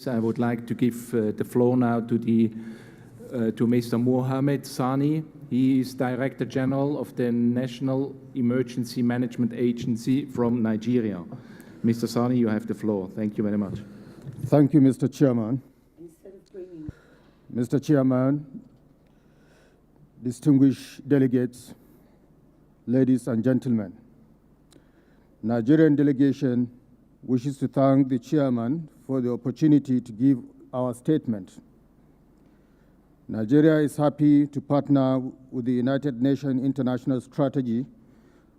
I would like to give the floor now to Mr. Mohammed Sani. He is Director General of the National Emergency Management Agency from Nigeria. Mr. Sani, you have the floor. Thank you very much. Thank you, Mr. Chairman. Mr. Chairman, distinguished delegates, ladies and gentlemen, Nigerian delegation wishes to thank the chairman for the opportunity to give our statement. Nigeria is happy to partner with the United Nations International Strategy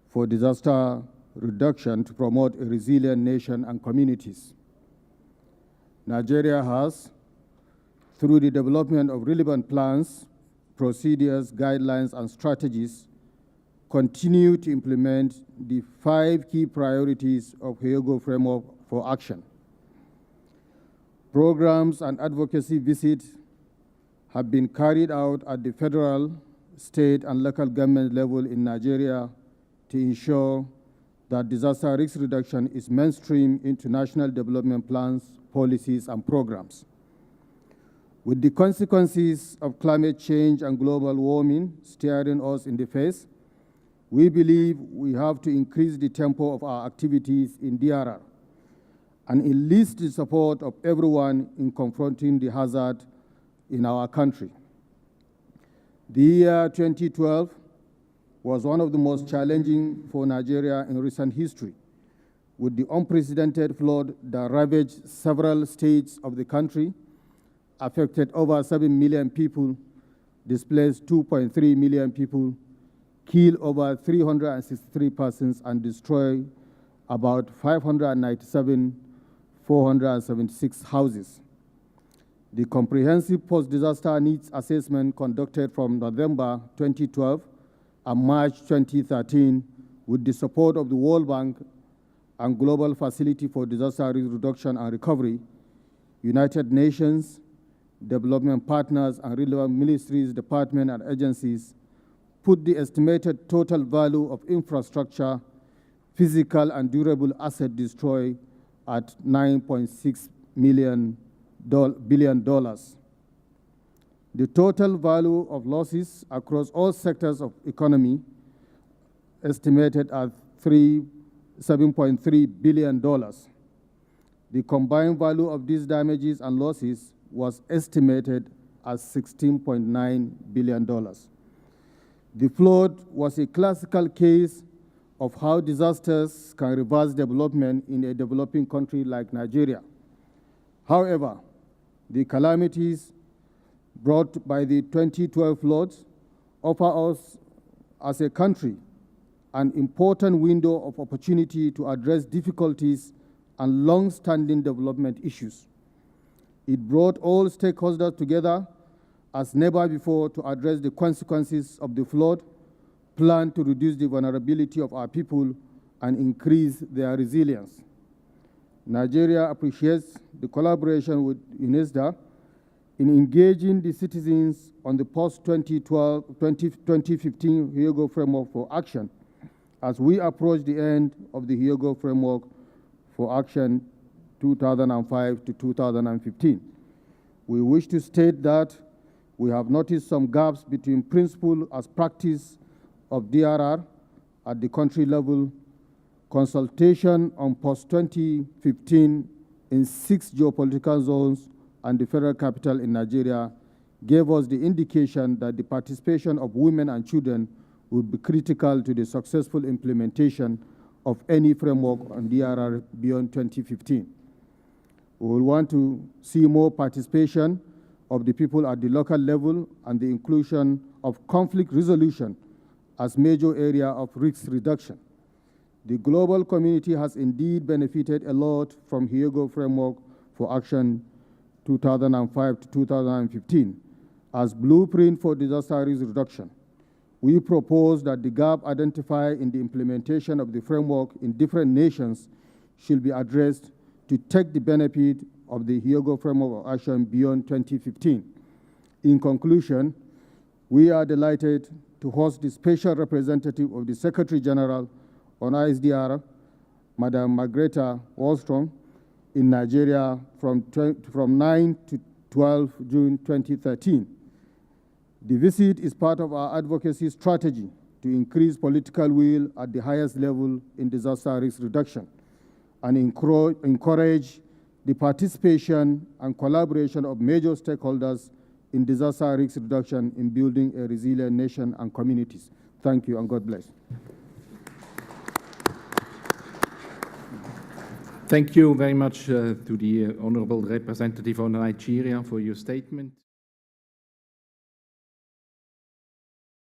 for Disaster Reduction to promote a resilient nation and communities. Nigeria has, through the development of relevant plans, procedures, guidelines, and strategies, continued to implement the 5 key priorities of Hyogo Framework for Action. Programs and advocacy visits have been carried out at the federal, state, and local government level in Nigeria to ensure that disaster risk reduction is mainstream into national development plans, policies, and programs. With the consequences of climate change and global warming staring us in the face, we believe we have to increase the tempo of our activities in DRR and enlist the support of everyone in confronting the hazard in our country. The year 2012 was one of the most challenging for Nigeria in recent history, with the unprecedented flood that ravaged several states of the country, affected over 7 million people, displaced 2.3 million people, killed over 363 persons, and destroyed about 476 houses. The comprehensive post-disaster needs assessment conducted from November 2012 and March 2013 with the support of the World Bank and Global Facility for Disaster Risk Reduction and Recovery, United Nations, development partners, and relevant ministries, departments, and agencies put the estimated total value of infrastructure, physical and durable asset destroyed at $9.6 billion. The total value of losses across all sectors of economy estimated at $7.3 billion. The combined value of these damages and losses was estimated as $16.9 billion. The flood was a classical case of how disasters can reverse development in a developing country like Nigeria. However, the calamities brought by the 2012 floods offer us as a country an important window of opportunity to address difficulties and long-standing development issues. It brought all stakeholders together as never before to address the consequences of the flood, plan to reduce the vulnerability of our people, and increase their resilience. Nigeria appreciates the collaboration with UNESDA in engaging the citizens on the post-2015 Hyogo Framework for Action as we approach the end of the Hyogo Framework for Action 2005 to 2015. We wish to state that we have noticed some gaps between principle as practice of DRR at the country level, consultation on post-2015 in 6 geopolitical zones and the federal capital in Nigeria gave us the indication that the participation of women and children would be critical to the successful implementation of any framework on DRR beyond 2015. We will want to see more participation of the people at the local level and the inclusion of conflict resolution as major area of risk reduction. The global community has indeed benefited a lot from Hyogo Framework for Action 2005 to 2015 as blueprint for disaster risk reduction. We propose that the gap identified in the implementation of the framework in different nations should be addressed to take the benefit of the Hyogo Framework of Action beyond 2015. In conclusion, we are delighted to host the Special Representative of the Secretary General on ISDR, Madam Margareta Wallström, in Nigeria from 9 to 12 June 2013. The visit is part of our advocacy strategy to increase political will at the highest level in disaster risk reduction and encourage the participation and collaboration of major stakeholders in disaster risk reduction in building a resilient nation and communities. Thank you and God bless. Thank you very much to the Honorable Representative of Nigeria for your statement.